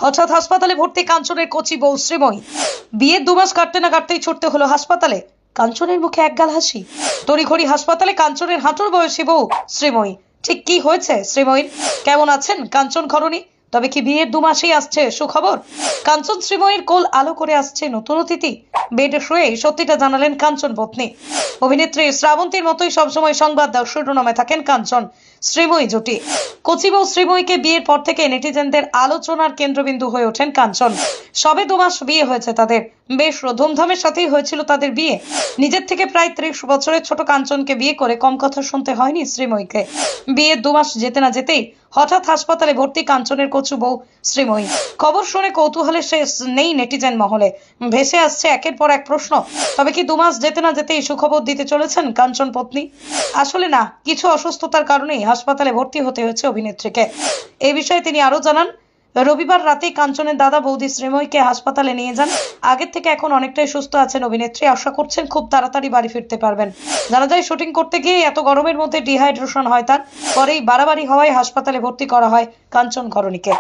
হঠাৎ হাসপাতালে ভর্তি কাঞ্চনের কচি বউ শ্রীময়ী। বিয়ের 2 মাস কাটতে না কাটতেই ছুটতে হলো হাসপাতালে। কাঞ্চনের মুখে একগাল হাসি। তড়িঘড়ি হাসপাতালে কাঞ্চনের হাঁটুর বয়সী বউ শ্রীময়ী। ঠিক কি হয়েছে শ্রীময়ীর? কেমন আছেন কাঞ্চন ঘরণী? তবে কি বিয়ের 2 মাসেই আসছে সুখবর? কাঞ্চন শ্রীময়ীর কোল আলো করে আসছে নতুন অতিথি। বেডে শুয়ে সত্যিটা জানালেন কাঞ্চন পত্নী। অভিনেত্রী শ্রাবন্তীর মতোই সবসময় সংবাদ দাও শিরোনামে থাকেন কাঞ্চন শ্রীময়ী জুটি। কচি বউ শ্রীময়ীকে বিয়ের পর থেকে নেটিজেনদের আলোচনার কেন্দ্রবিন্দু হয়ে ওঠেন কাঞ্চন। সবে 2 মাস বিয়ে হয়েছে তাদের। বেশ ধুমধামের সাথেই হয়েছিল তাদের বিয়ে। নিজের থেকে প্রায় 30 বছরের ছোট কাঞ্চনকে বিয়ে করে কম কথা শুনতে হয়নি শ্রীময়ীকে। বিয়ের 2 মাস যেতে না যেতেই হঠাৎ হাসপাতালে ভর্তি কাঞ্চনের কচু বউ শ্রীময়ী। খবর শুনে কৌতূহলের শেষ নেই নেটিজেন মহলে। ভেসে আসছে একের পর এক প্রশ্ন। তবে কি 2 মাস যেতে না যেতেই সুখবর দিতে চলেছেন কাঞ্চন পত্নী? আসলে না, কিছু অসুস্থতার কারণেই হাসপাতালে ভর্তি হতে হয়েছে অভিনেত্রীকে। এই বিষয়ে তিনি আরো জানান, রবিবার রাতে কাঞ্চনের দাদা বৌদি শ্রীময়ীকে হাসপাতালে নিয়ে যান। আগের থেকে এখন অনেকটাই সুস্থ আছেন অভিনেত্রী। আশা করছেন খুব তাড়াতাড়ি বাড়ি ফিরতে পারবেন। জানা যায় শুটিং করতে গিয়ে এত গরমের মধ্যে ডিহাইড্রেশন হয় তার, পরেই বাড়াবাড়ি হওয়ায় হাসপাতালে ভর্তি করা হয় কাঞ্চন ঘরণীকে।